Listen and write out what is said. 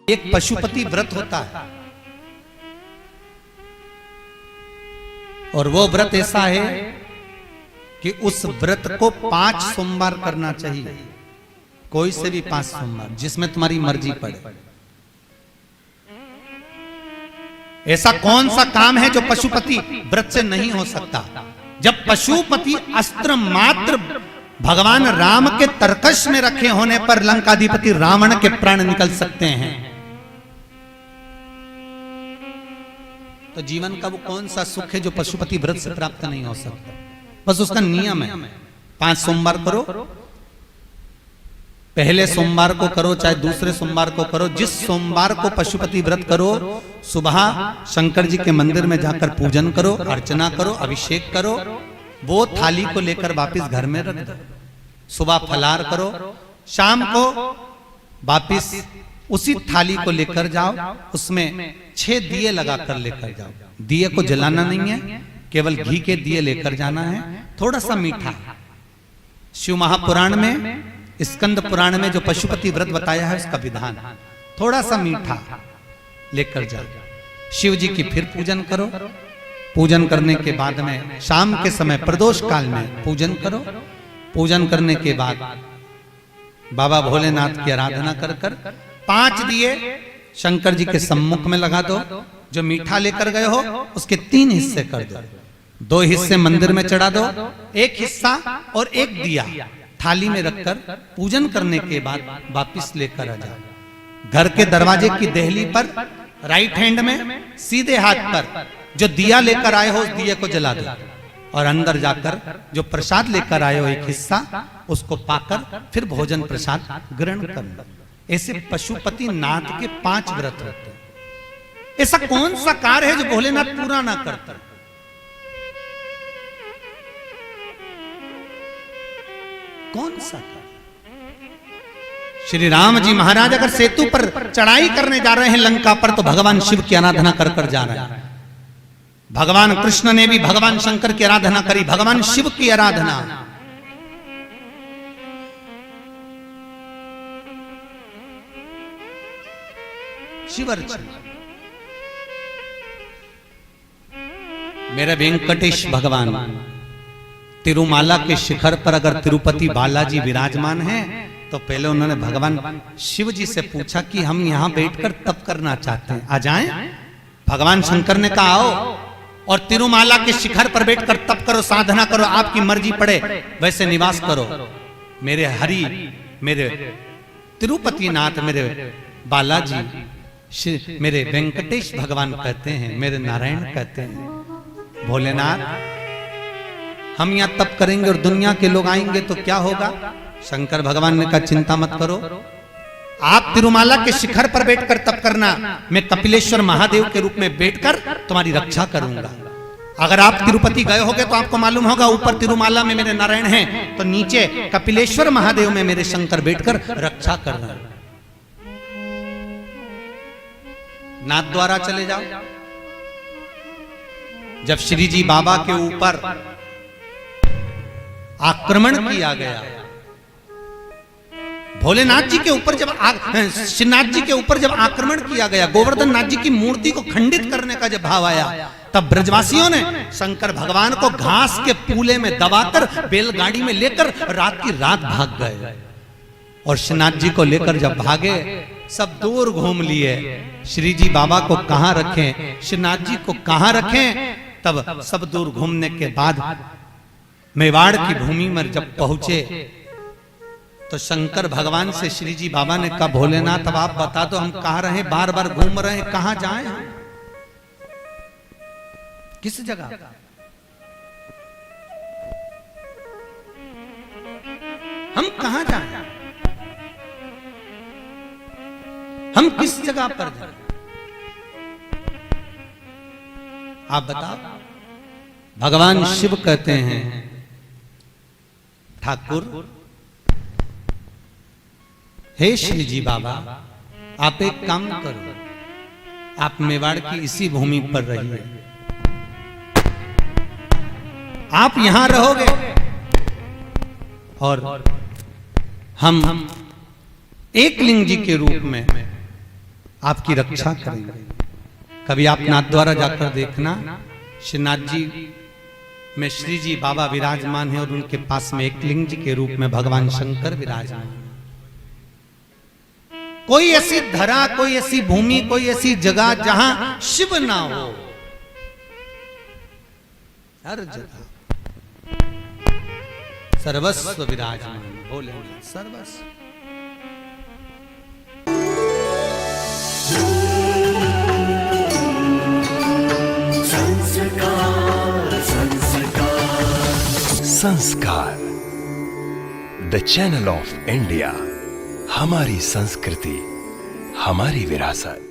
एक पशुपति व्रत होता है और वो व्रत ऐसा है कि उस व्रत को 5 सोमवार करना चाहिए, कोई से भी 5 सोमवार, जिसमें तुम्हारी मर्जी पड़े। ऐसा कौन सा काम है जो पशुपति व्रत से नहीं हो सकता? जब पशुपति अस्त्र मात्र भगवान राम के तरकश में रखे होने पर लंकाधिपति रावण के प्राण निकल सकते हैं, तो जीवन का वो कौन सा सुख है जो पशुपति व्रत से प्राप्त नहीं हो सकता? बस उसका नियम है, 5 सोमवार करो, पहले सोमवार को करो चाहे दूसरे सोमवार को करो। जिस सोमवार को पशुपति व्रत करो, सुबह शंकर जी के मंदिर में जाकर पूजन करो, अर्चना करो, अभिषेक करो, वो थाली को लेकर वापिस घर में रख दो। सुबह फलाहार करो, शाम को वापिस उसी थाली को लेकर जाओ, उसमें 6 दिए लगाकर लेकर जाओ। दिए को जलाना नहीं है, केवल घी के दिए लेकर जाना है, थोड़ा सा मीठा। शिव महापुराण में, स्कंद पुराण में जो पशुपति व्रत बताया है उसका विधान, थोड़ा सा मीठा लेकर जाओ। शिव जी की फिर पूजन करो, पूजन करने के बाद में शाम के समय प्रदोष काल में पूजन करो। पूजन करने के बाद बाबा भोलेनाथ की आराधना कर कर 5 दिए शंकर जी के सम्मुख में लगा दो। जो मीठा लेकर गए हो उसके 3 हिस्से कर दो, 2 हिस्से मंदिर में चढ़ा दो, 1 हिस्सा और 1 दिया थाली में रखकर पूजन करने के बाद वापिस लेकर आ जाओ। घर के दरवाजे की देहली पर राइट हैंड में सीधे हाथ पर जो दिया लेकर आए हो उस दिए को जला दो और अंदर जाकर जो प्रसाद लेकर आए हो 1 हिस्सा उसको पाकर फिर भोजन प्रसाद ग्रहण कर लो। ऐसे पशुपति नाथ के 5 व्रत होते हैं। ऐसा कौन सा कार्य है जो भोलेनाथ पूरा ना करता? कौन सा कार्य? श्री राम जी महाराज अगर सेतु पर चढ़ाई करने जा रहे हैं लंका पर, तो भगवान शिव की आराधना कर कर जा रहे हैं। भगवान कृष्ण ने भी भगवान शंकर की आराधना करी, भगवान शिव की आराधना। शिवर्चन मेरे वेंकटेश भगवान तिरुमाला के शिखर पर अगर तिरुपति बालाजी विराजमान हैं, तो पहले उन्होंने भगवान शिव जी से पूछा कि हम यहां बैठकर तप करना चाहते हैं, आ जाएं? भगवान शंकर ने कहा आओ, और तिरुमाला के शिखर पर बैठकर तप करो, साधना करो, आपकी मर्जी पड़े वैसे निवास करो। मेरे हरि, मेरे तिरुपति नाथ, मेरे बालाजी, मेरे वेंकटेश भगवान कहते हैं, मेरे नारायण कहते हैं, भोलेनाथ हम यहां तप करेंगे और दुनिया के लोग आएंगे तो क्या होगा? शंकर भगवान ने कहा चिंता मत करो, आप तिरुमाला के शिखर पर बैठकर तप करना, मैं कपिलेश्वर महादेव के रूप में बैठकर तुम्हारी रक्षा करूंगा। अगर आप तिरुपति गए होगे तो आपको मालूम होगा, ऊपर तिरुमाला में मेरे नारायण हैं, तो नीचे कपिलेश्वर महादेव में मेरे शंकर बैठकर रक्षा कर रहे हैं। नाथ द्वारा चले जाओ। जब श्री जी बाबा के ऊपर आक्रमण किया गया, भोलेनाथ जी के ऊपर जब श्रीनाथ जी के ऊपर जब आक्रमण किया गया, गोवर्धन नाथ जी की मूर्ति को खंडित करने का जब भाव आया, तब ब्रजवासियों ने शंकर भगवान को घास के पूले में दबाकर बैलगाड़ी में लेकर रात की रात भाग गए। और श्रीनाथ जी को लेकर जब भागे, सब दूर घूम लिए, श्री जी बाबा को कहां रखें, श्रीनाथ जी को कहां रखें। तब सब दूर घूमने के बाद मेवाड़ की भूमि में जब पहुंचे, तो शंकर भगवान से श्री जी बाबा ने कहा भोलेनाथ अब आप बता दो हम कहां रहे, बार बार घूम रहे हैं, कहां जाएं हम, किस जगह? हम कहां जाएं, हम किस जगह पर जाएं? आप बताओ। भगवान शिव कहते हैं ठाकुर, हे श्री जी बाबा आप एक काम करो, आप मेवाड़ की इसी भूमि पर रहिए, आप यहां रहोगे और हम एक लिंग जी के रूप में आपकी रक्षा करेंगे। कभी आप नाथ द्वारा जाकर देखना, श्रीनाथ जी में श्री जी बाबा विराजमान है और उनके पास में एक लिंग जी के रूप में भगवान शंकर विराजमान। कोई ऐसी धरा, कोई ऐसी भूमि, कोई ऐसी जगह जहां शिव ना हो, हर जगह सर्वस्व विराजमान। भोलेनाथ सर्वस्व। संस्कार, द चैनल ऑफ इंडिया। हमारी संस्कृति, हमारी विरासत।